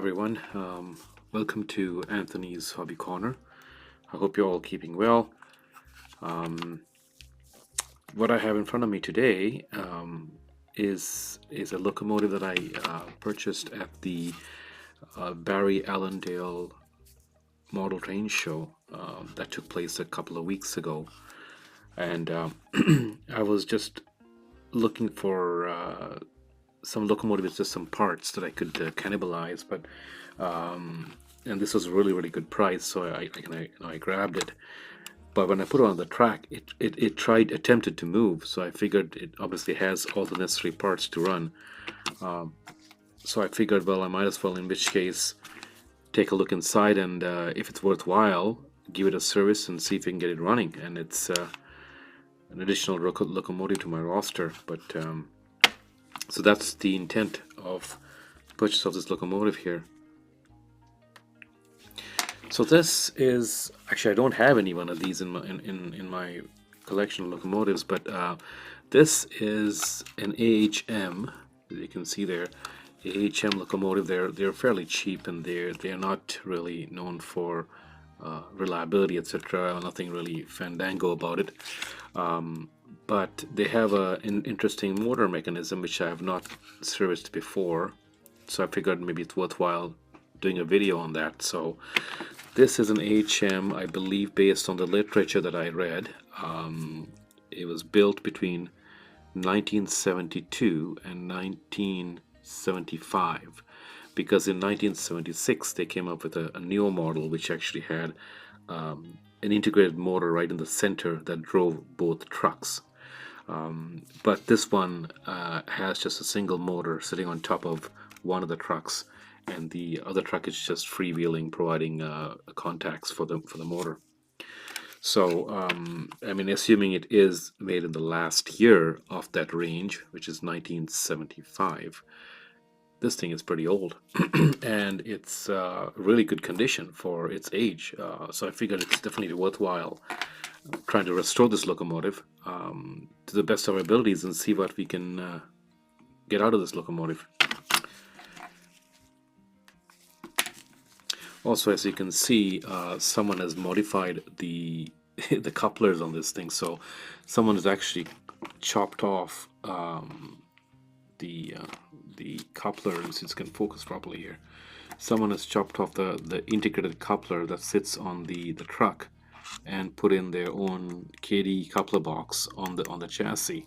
everyone. Welcome to Anthony's Hobby Corner. I hope you're all keeping well. What I have in front of me today is a locomotive that I purchased at the Barry Allendale Model Train Show that took place a couple of weeks ago. And I was just looking for some locomotives, just some parts that I could cannibalize, but and this was a really good price, so I grabbed it. But when I put it on the track, it attempted to move, so I figured it obviously has all the necessary parts to run. So I figured, well, I might as well, in which case, take a look inside, and if it's worthwhile, give it a service and see if we can get it running. And it's an additional locomotive to my roster, but so that's the intent of the purchase of this locomotive here. So this is actually, I don't have any one of these in my collection of locomotives, but this is an AHM, as you can see there, AHM locomotive. They're fairly cheap, and they're not really known for reliability, etc. Nothing really fandango about it. But they have an interesting motor mechanism which I have not serviced before, so I figured maybe it's worthwhile doing a video on that. So this is an AHM, I believe, based on the literature that I read. It was built between 1972 and 1975, because in 1976 they came up with a newer model which actually had an integrated motor right in the center that drove both trucks. But this one has just a single motor sitting on top of one of the trucks, and the other truck is just freewheeling, providing contacts for the motor. So I mean, assuming it is made in the last year of that range, which is 1975, this thing is pretty old, and it's really good condition for its age. So I figured it's definitely worthwhile trying to restore this locomotive to the best of our abilities and see what we can get out of this locomotive. Also, as you can see, someone has modified the the couplers on this thing. So someone has actually chopped off the coupler, so it can focus properly here. Someone has chopped off the integrated coupler that sits on the truck and put in their own KD coupler box on the chassis,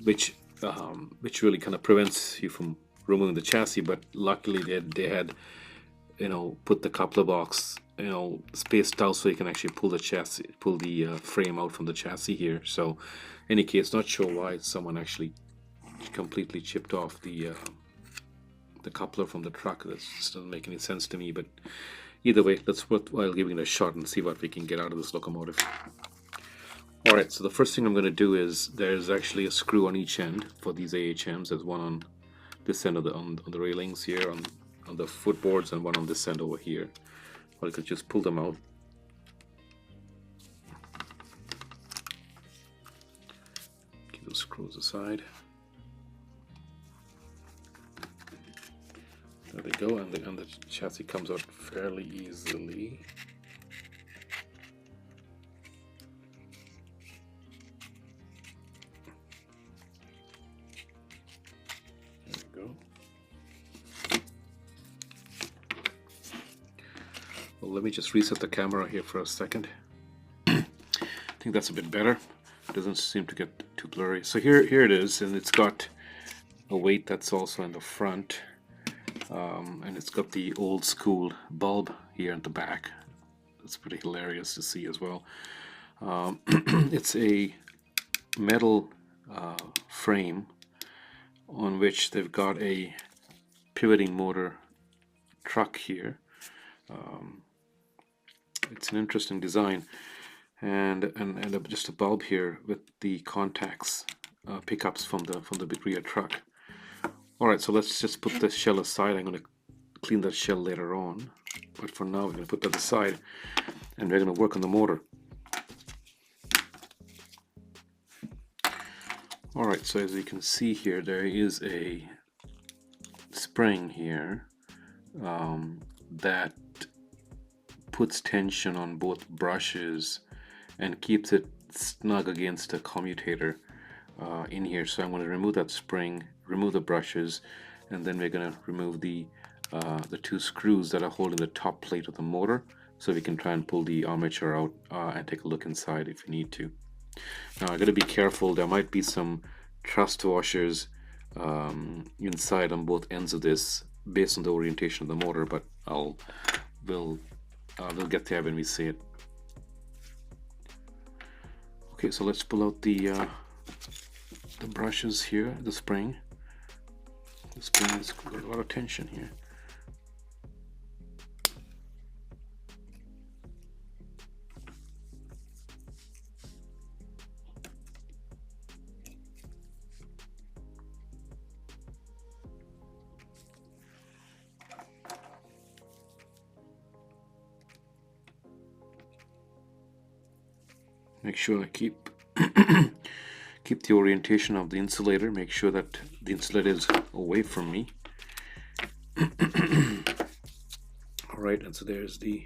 which really kind of prevents you from removing the chassis. But luckily they had put the coupler box spaced out so you can actually pull the frame out from the chassis here. So in any case, not sure why someone actually completely chipped off the coupler from the truck. That just doesn't make any sense to me, but either way, that's worthwhile giving it a shot and see what we can get out of this locomotive. Alright, so the first thing I'm going to do is, there's actually a screw on each end for these AHMs. There's one on this end of on the railings here, on the footboards, and one on this end over here. Or I could just pull them out. Keep those screws aside. There they go, and the chassis comes out fairly easily. There we go. Well, let me just reset the camera here for a second. I think that's a bit better. It doesn't seem to get too blurry. So here it is, and it's got a weight that's also in the front. And it's got the old school bulb here at the back. That's pretty hilarious to see as well. It's a metal frame on which they've got a pivoting motor truck here. It's an interesting design, and just a bulb here with the contacts pickups from the rear truck. Alright, so let's just put this shell aside. I'm going to clean that shell later on, but for now we're going to put that aside, and we're going to work on the motor. Alright, so as you can see here, there is a spring here that puts tension on both brushes and keeps it snug against the commutator in here. So I'm going to remove that spring, remove the brushes, and then we're going to remove the two screws that are holding the top plate of the motor, so we can try and pull the armature out and take a look inside if you need to. Now I got to be careful. There might be some thrust washers inside on both ends of this based on the orientation of the motor, but we'll get there when we see it. Okay, so let's pull out the brushes here, the spring. The spring has got a lot of tension here. Make sure I keep keep the orientation of the insulator. Make sure that the insulator is away from me. Alright, and so there's the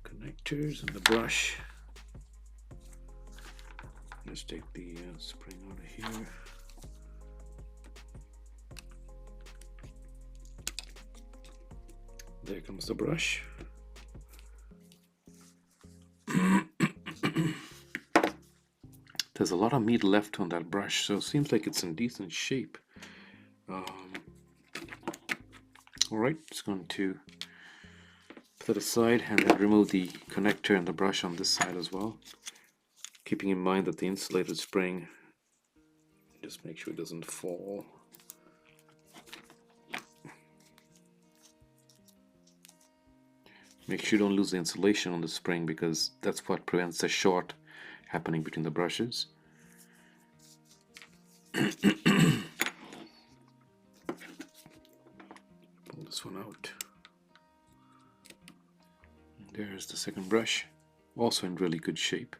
connectors and the brush. Let's take the spring out of here. There comes the brush. There's a lot of meat left on that brush, so it seems like it's in decent shape. Alright, just going to put it aside and then remove the connector and the brush on this side as well. Keeping in mind that the insulated spring, just make sure it doesn't fall. Make sure you don't lose the insulation on the spring, because that's what prevents the short happening between the brushes. Pull this one out. There's the second brush, also in really good shape.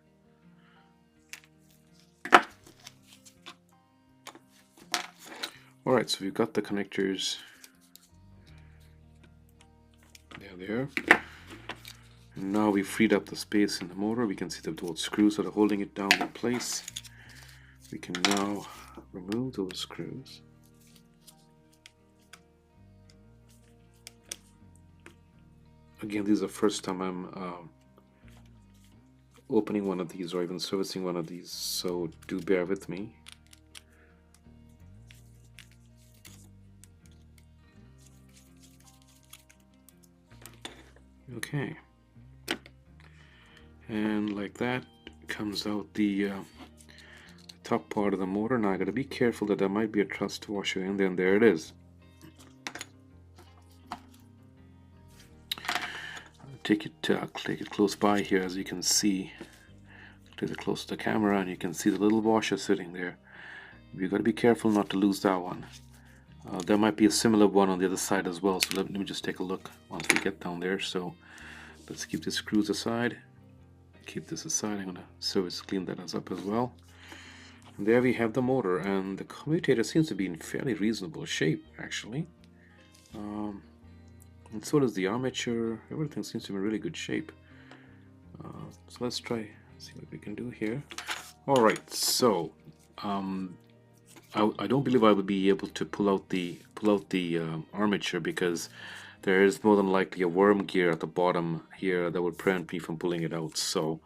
Alright, so we've got the connectors. There. And now we freed up the space in the motor. We can see the both screws that are holding it down in place. We can now remove those screws. Again, this is the first time I'm opening one of these or even servicing one of these, so do bear with me. Okay, and like that comes out the top part of the motor. Now I gotta be careful that there might be a thrust washer in there, and there it is. Take it close by here, as you can see. Take it close to the camera, and you can see the little washer sitting there. You've got to be careful not to lose that one. There might be a similar one on the other side as well, so let me just take a look once we get down there. So let's keep the screws aside. Keep this aside. I'm going to clean that up as well. And there we have the motor, and the commutator seems to be in fairly reasonable shape, actually. And so does the armature. Everything seems to be in really good shape. So let's see what we can do here. Alright, so I don't believe I would be able to pull out the armature, because there is more than likely a worm gear at the bottom here that would prevent me from pulling it out. So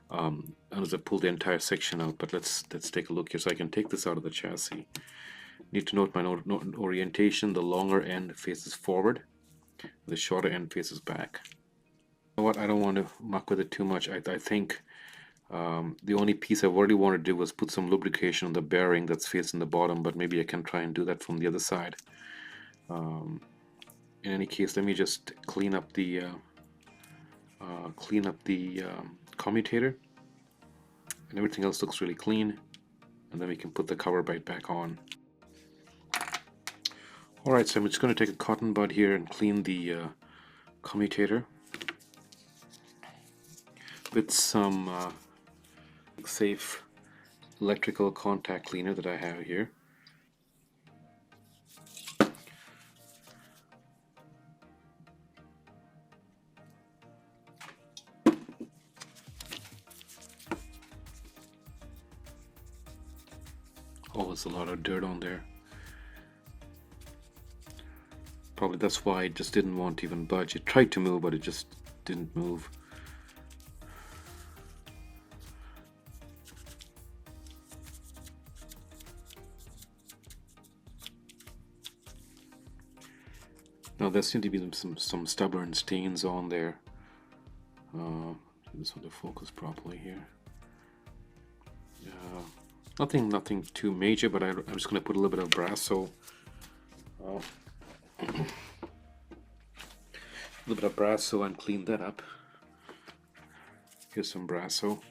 unless I pull the entire section out, but let's take a look here. So I can take this out of the chassis. Need to note my orientation. The longer end faces forward, the shorter end faces back. You know what? I don't want to muck with it too much. I think the only piece I already wanted to do was put some lubrication on the bearing that's facing the bottom, but maybe I can try and do that from the other side. In any case, let me just clean up the commutator, and everything else looks really clean, and then we can put the cover back on. Alright, so I'm just going to take a cotton bud here and clean the commutator with some safe electrical contact cleaner that I have here. Oh, there's a lot of dirt on there. Probably that's why it just didn't want to even budge. It tried to move, but it just didn't move. Now there seem to be some stubborn stains on there. This one to focus properly here. Nothing too major, but I'm just going to put a little bit of Brasso. A little bit of Brasso and clean that up. Here's some Brasso.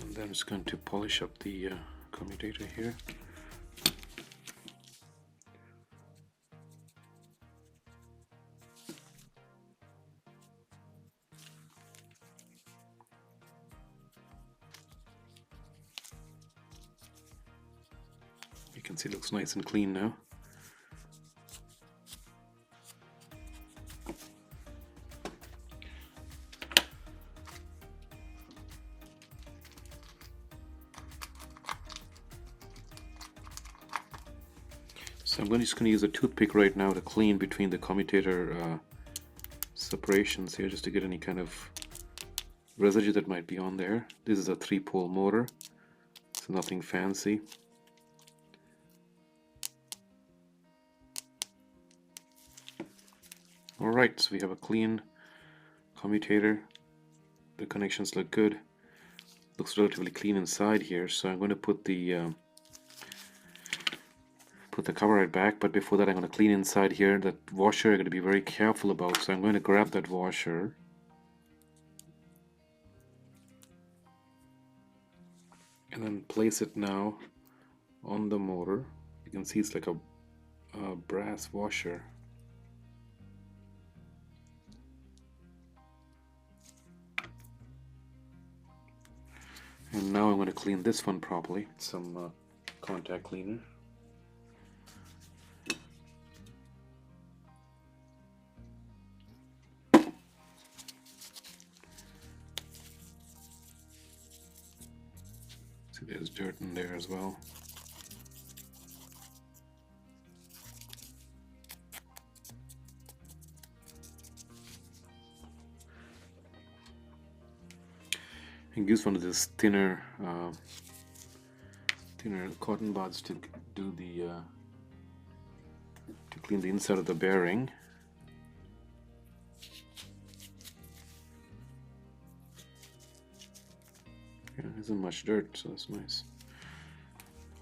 And then I'm just going to polish up the commutator here. You can see it looks nice and clean now. So I'm just going to use a toothpick right now to clean between the commutator separations here, just to get any kind of residue that might be on there. This is a 3-pole motor, so nothing fancy. Alright, so we have a clean commutator. The connections look good. Looks relatively clean inside here, so I'm going to put the cover right back, but before that I'm going to clean inside here. That washer I'm going to be very careful about, so I'm going to grab that washer and then place it now on the motor. You can see it's like a brass washer. And now I'm going to clean this one properly. Some contact cleaner. See, there's dirt in there as well. And use one of these thinner cotton buds to do the to clean the inside of the bearing. Yeah, there isn't much dirt, so that's nice.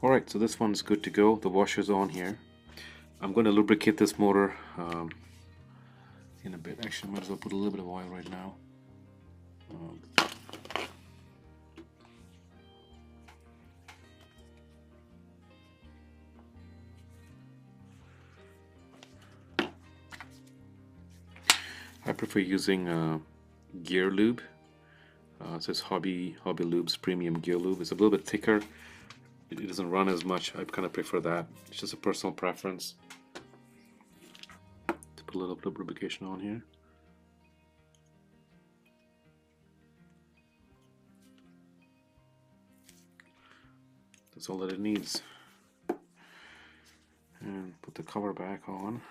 Alright, so this one's good to go. The washer's on here. I'm going to lubricate this motor in a bit. Actually, I might as well put a little bit of oil right now. I prefer using gear lube. It says Hobby Lube's Premium Gear Lube. It's a little bit thicker. It doesn't run as much. I kind of prefer that. It's just a personal preference. To put a little bit of lubrication on here. That's all that it needs. And put the cover back on.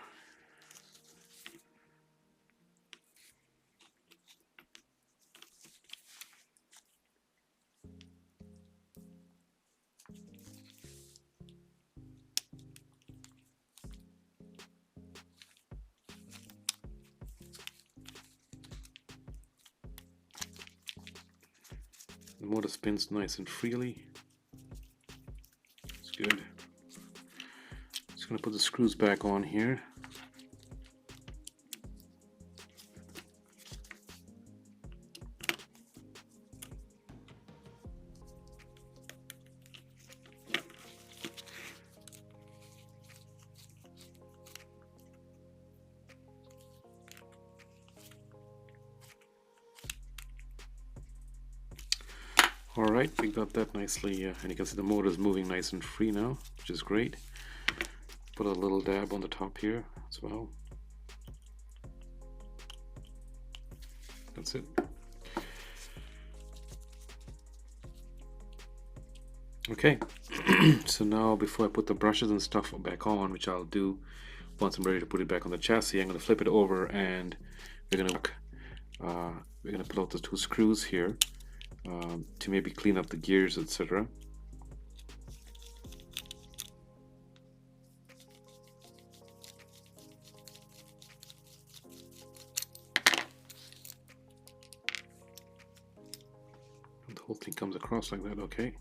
The motor spins nice and freely. It's good. Just going to put the screws back on here. Alright, we got that nicely, and you can see the motor is moving nice and free now, which is great. Put a little dab on the top here as well. That's it. Okay, so now before I put the brushes and stuff back on, which I'll do once I'm ready to put it back on the chassis, I'm going to flip it over and we're going to pull out the two screws here to maybe clean up the gears, etc. The whole thing comes across like that, okay.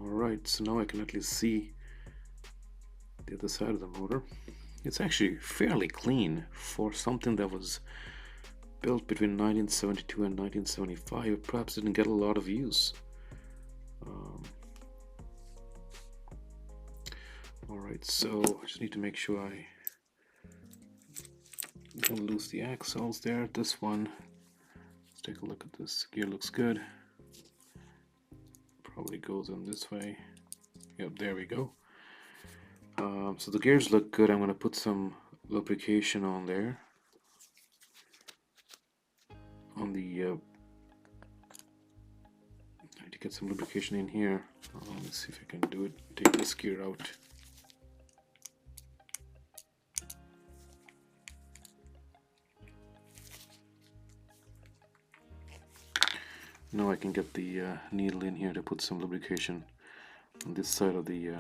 Alright, so now I can at least see the other side of the motor. It's actually fairly clean for something that was built between 1972 and 1975. It perhaps didn't get a lot of use. Alright, so I just need to make sure I don't lose the axles there. This one, let's take a look at this. Gear looks good. Probably goes in this way. Yep, there we go. So the gears look good. I'm going to put some lubrication on there. On the I need to get some lubrication in here. Let's see if I can do it. Take this gear out. Now I can get the needle in here to put some lubrication on this side of the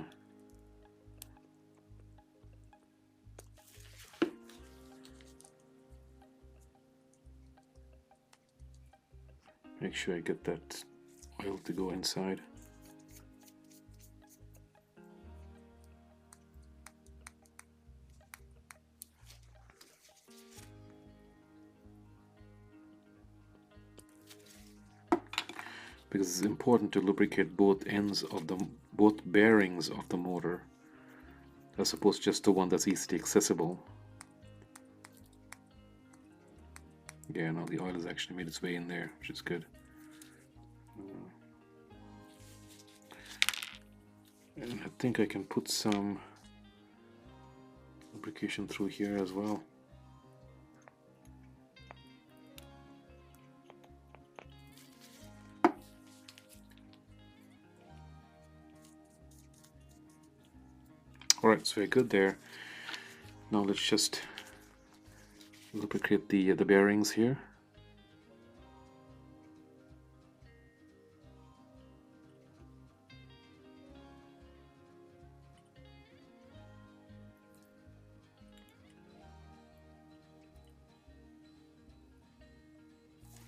make sure I get that oil to go inside. Because it's important to lubricate both ends of both bearings of the motor, as opposed to just the one that's easily accessible. Yeah, now the oil has actually made its way in there, which is good. And I think I can put some lubrication through here as well. Alright, it's very good there. Now let's just lubricate the bearings here.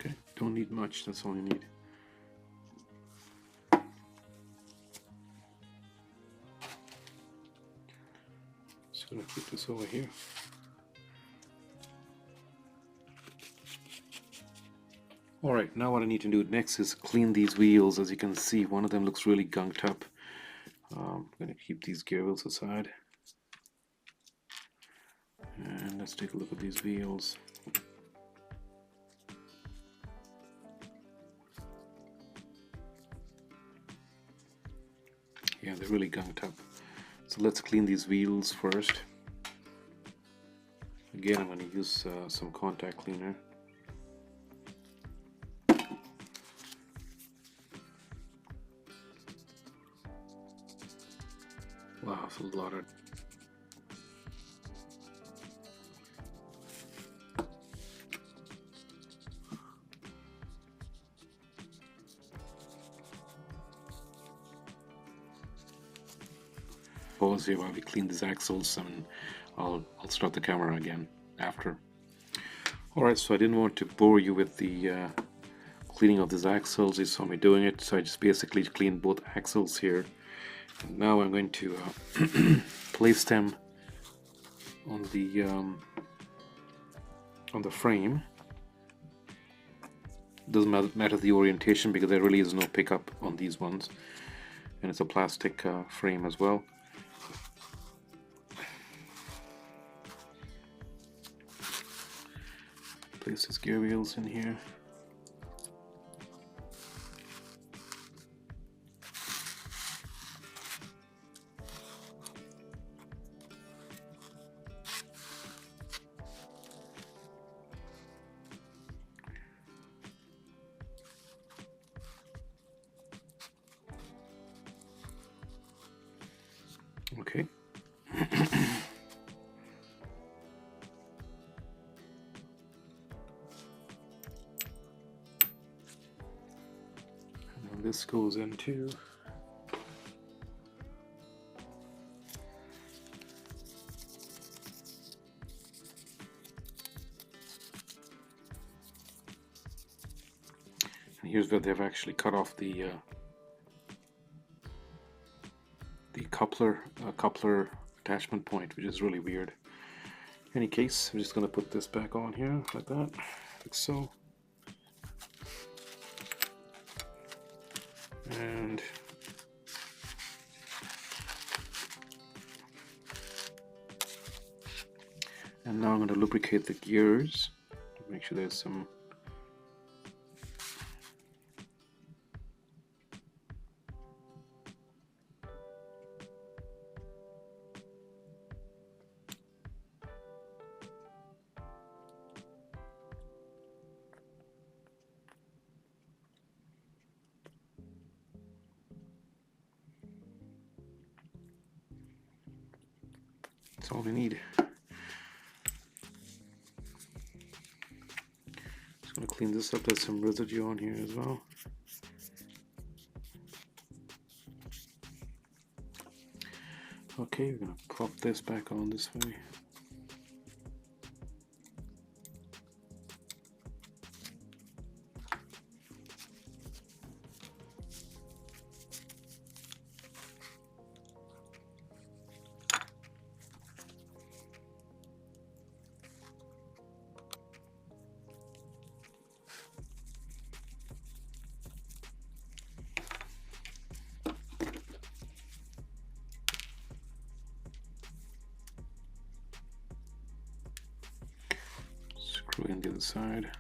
Okay, don't need much, that's all you need. Just gonna put this over here. Alright, now what I need to do next is clean these wheels. As you can see, one of them looks really gunked up. I'm going to keep these gear wheels aside. And let's take a look at these wheels. Yeah, they're really gunked up. So let's clean these wheels first. Again, I'm going to use some contact cleaner. Wow, it's a lot of... Pause here while we clean these axles, and I'll start the camera again after. Alright, so I didn't want to bore you with the cleaning of these axles. You saw me doing it, so I just basically cleaned both axles here. And now I'm going to place them on the frame. Doesn't matter the orientation, because there really is no pickup on these ones, and it's a plastic frame as well. Place these gear wheels in here. Okay. And this goes into and here's where they've actually cut off the coupler attachment point, which is really weird. In any case, I'm just going to put this back on here like that, like so. And now I'm going to lubricate the gears to make sure there's some that's all we need. Just going to clean this up. There's some residue on here as well. Okay, we're going to prop this back on this way. Screw in the other side.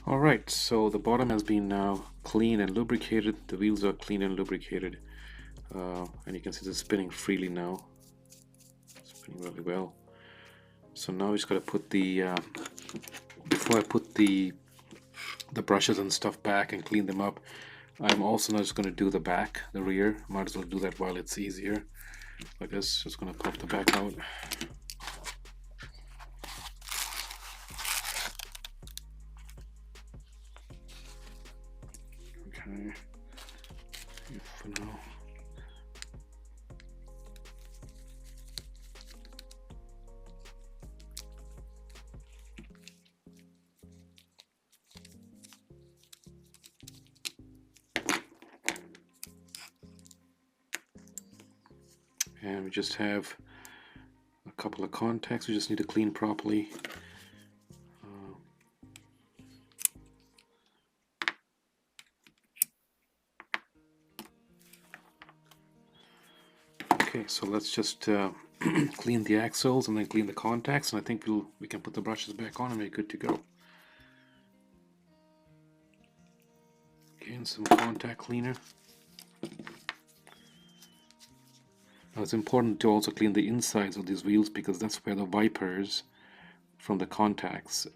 Alright, so the bottom has been now clean and lubricated. The wheels are clean and lubricated. And you can see it's spinning freely now. Spinning really well. So now we just got to put the before I put the brushes and stuff back and clean them up, I'm also not just going to do the back, the rear. Might as well do that while it's easier. Like this, just going to pop the back out. Okay, for now. And we just have a couple of contacts we just need to clean properly. Okay, so let's just clean the axles and then clean the contacts, and I think we can put the brushes back on and we're good to go. Again, some contact cleaner. Now it's important to also clean the insides of these wheels because that's where the wipers from the contacts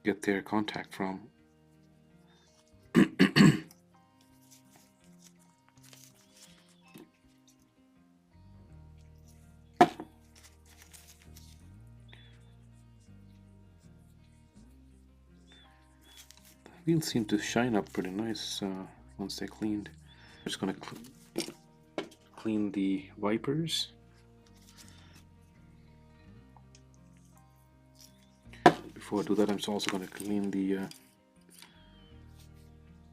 get their contact from. The wheels seem to shine up pretty nice once they're cleaned. I'm just going to clean the wipers. Before I do that, I'm also going to clean the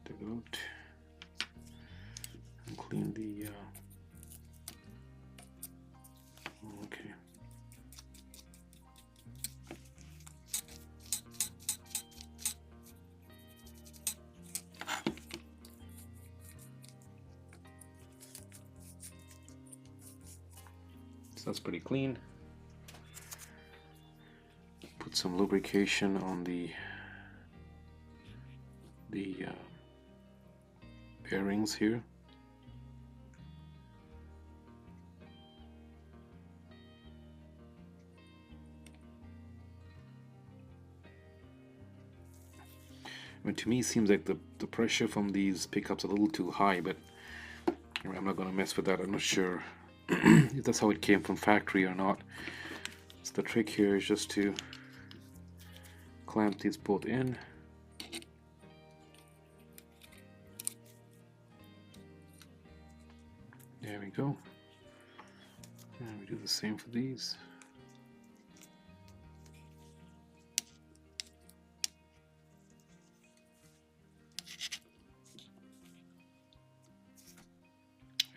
goat and clean the okay. So that's pretty clean. Put some lubrication on the bearings here. I mean, to me, it seems like the pressure from these pickups a little too high, but I'm not going to mess with that. I'm not sure if that's how it came from factory or not. So the trick here is just to clamp these both in. There we go. And we do the same for these.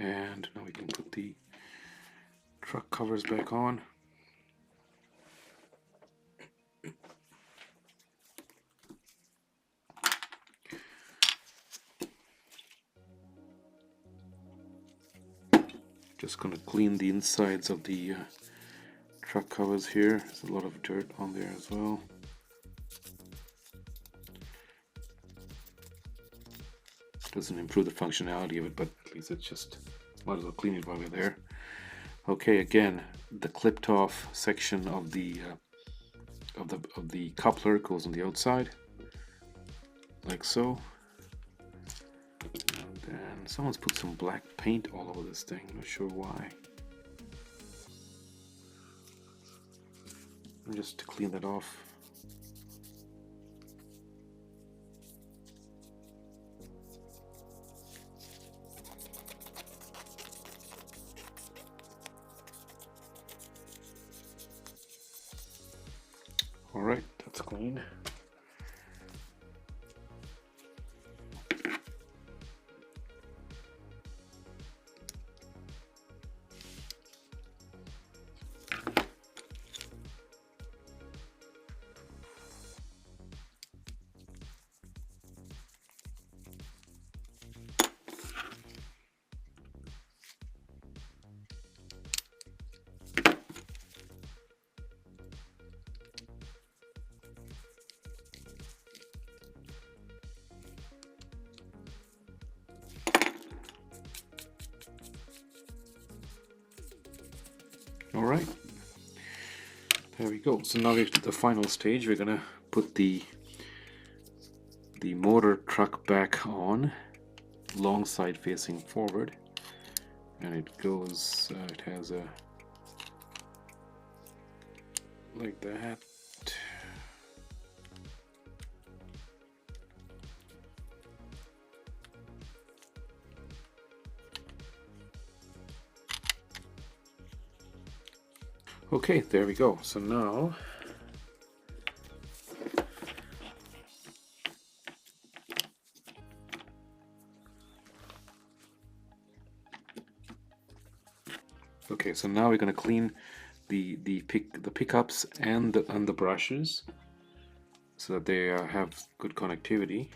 And now we can put the truck covers back on. Just going to clean the insides of the truck covers here. There's a lot of dirt on there as well. Doesn't improve the functionality of it, but at least it's just, might as well clean it while we're there. Okay, again, the clipped off section of the coupler goes on the outside, like so. And then someone's put some black paint all over this thing. I'm not sure why. And just to clean that off. Alright, that's clean. Alright, there we go. So now we're at the final stage. We're gonna put the motor truck back on, long side facing forward, and it goes, it has a, like that. Okay, there we go. So now we're going to clean the pickups and the brushes so that they have good connectivity.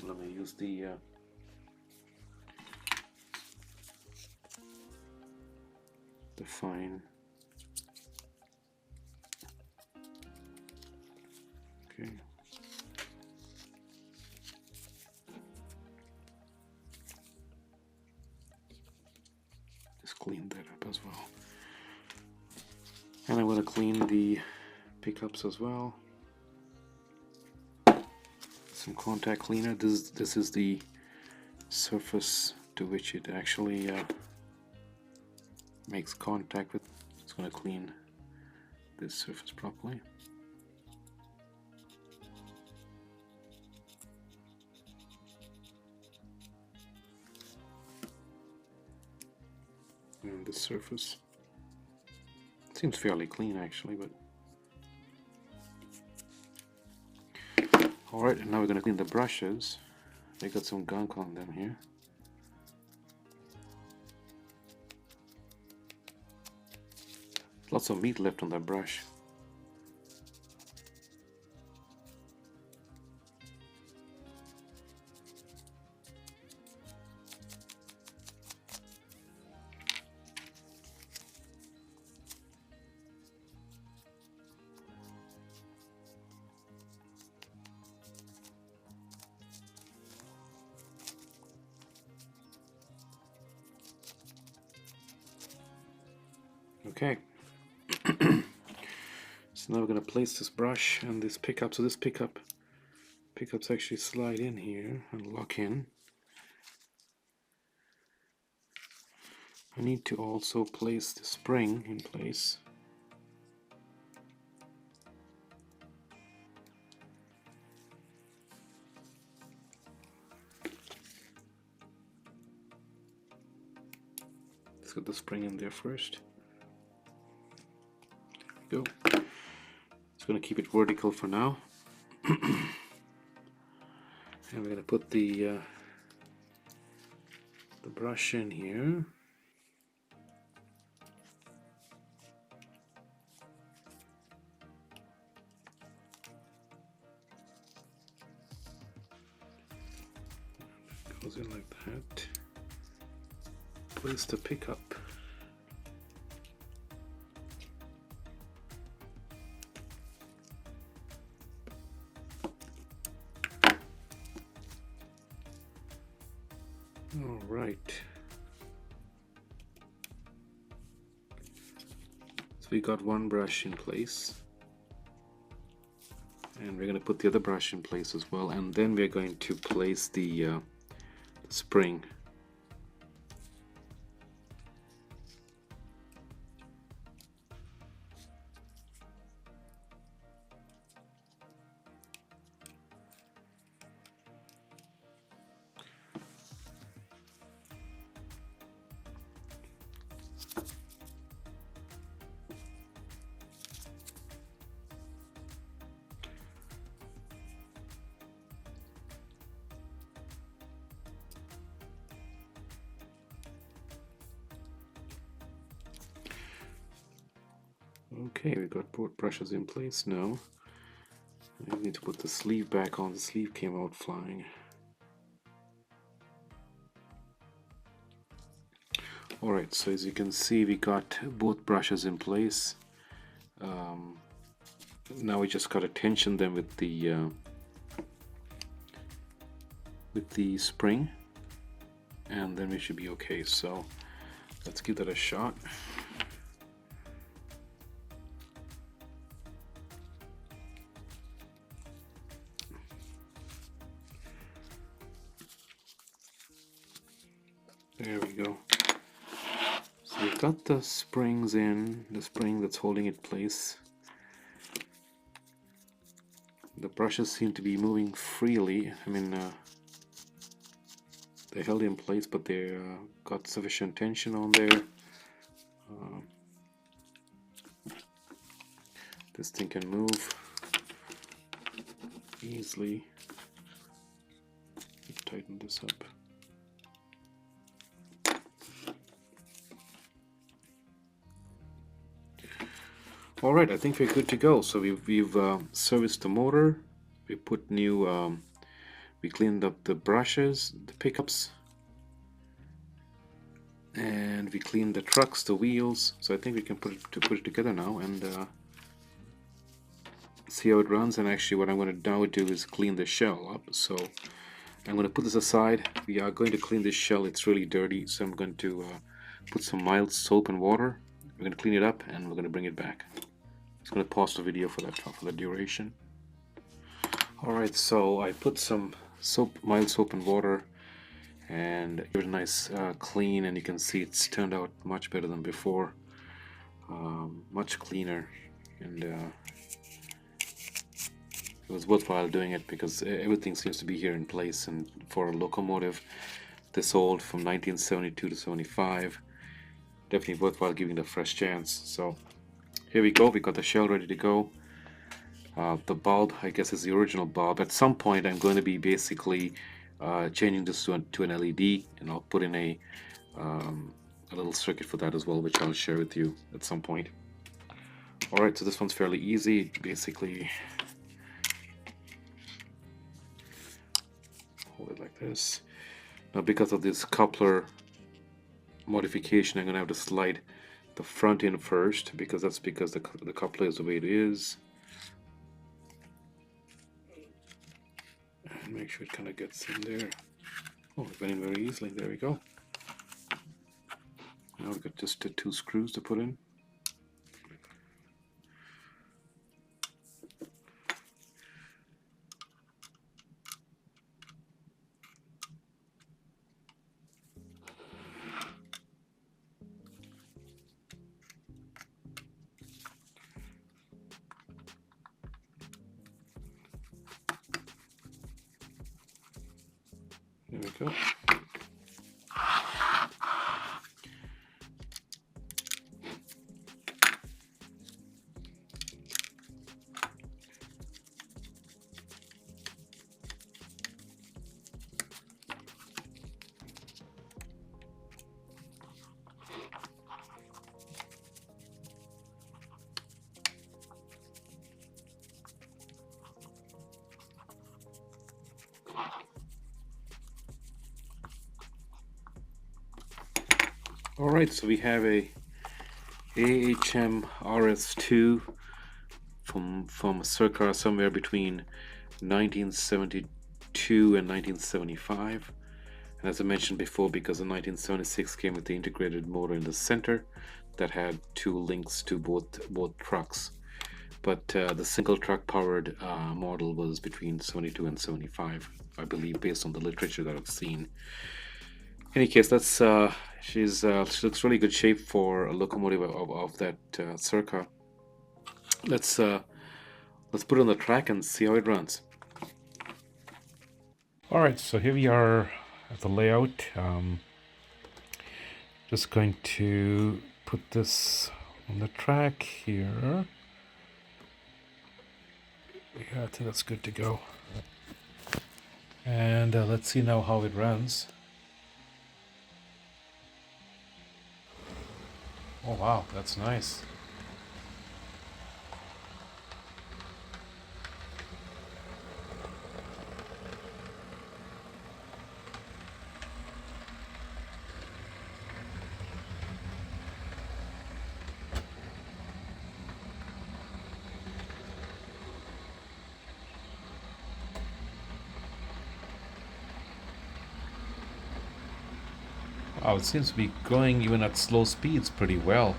Let me use the fine. Okay. Just clean that up as well. And I'm going to clean the pickups as well. Some contact cleaner. This is the surface to which it actually makes contact with. It's going to clean this surface properly. And this surface seems fairly clean actually, but alright, and now we're going to clean the brushes. They got some gunk on them here. Lots of meat left on that brush. Okay. So now we're going to place this brush and this pickup. So this pickups actually slide in here and lock in. I need to also place the spring in place. Let's get the spring in there first. There we go. It's going to keep it vertical for now. And we're going to put the brush in here. Goes in like that. Place the pickup. All right. So we got one brush in place. And we're going to put the other brush in place as well. And then we're going to place the spring. Okay, we got both brushes in place now. I need to put the sleeve back on. The sleeve came out flying. Alright, so as you can see, we got both brushes in place. Now we just gotta tension them with the spring, and then we should be okay. So let's give that a shot. There we go. So we've got the springs in, the spring that's holding it in place. The brushes seem to be moving freely. I mean, they're held in place, but they got sufficient tension on there. This thing can move easily. Let's tighten this up. Alright, I think we're good to go. So we've serviced the motor, we put new, we cleaned up the brushes, the pickups, and we cleaned the trucks, the wheels. So I think we can put it together now and see how it runs. And actually what I'm going to now do is clean the shell up. So I'm going to put this aside. We are going to clean this shell. It's really dirty, so I'm going to put some mild soap and water. We're going to clean it up and we're going to bring it back. I'm going to pause the video for the duration. Alright, so I put some mild soap and water and give it a nice clean, and you can see it's turned out much better than before. Much cleaner, and it was worthwhile doing it because everything seems to be here in place. And for a locomotive this old, from 1972 to 75, definitely worthwhile giving it a fresh chance. So here we go, we got the shell ready to go. The bulb, I guess, is the original bulb. At some point I'm going to be basically changing this to an LED, and I'll put in a little circuit for that as well, which I'll share with you at some point. Alright, so this one's fairly easy. Basically hold it like this. Now because of this coupler modification, I'm going to have to slide the front in first, because the coupler is the way it is. And make sure it kind of gets in there. Oh, it went in very easily. There we go. Now we've got just the 2 screws to put in. There we go. All right, so we have a AHM RS2 from circa somewhere between 1972 and 1975. And as I mentioned before, because the 1976 came with the integrated motor in the center that had two links to both trucks. But the single truck powered model was between 72 and 75, I believe, based on the literature that I've seen. In any case, that's she looks really good shape for a locomotive of that circa. Let's put it on the track and see how it runs. All right, so here we are at the layout. Just going to put this on the track here. Yeah, I think that's good to go. And let's see now how it runs. Oh wow, that's nice. Wow, it seems to be going even at slow speeds pretty well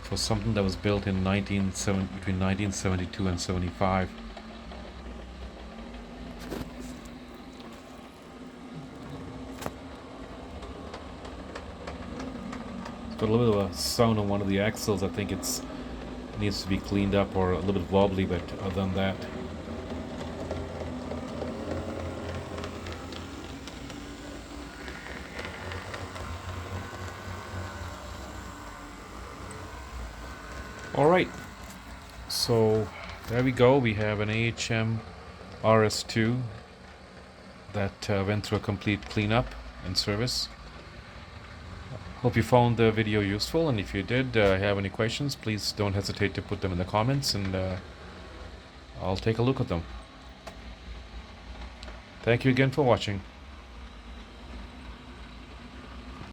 for something that was built in between 1972 and 75. It's got a little bit of a sound on one of the axles. I think it needs to be cleaned up or a little bit wobbly, but other than that. Alright, so there we go. We have an AHM RS2 that went through a complete cleanup and service. Hope you found the video useful, and if you did have any questions, please don't hesitate to put them in the comments, and I'll take a look at them. Thank you again for watching.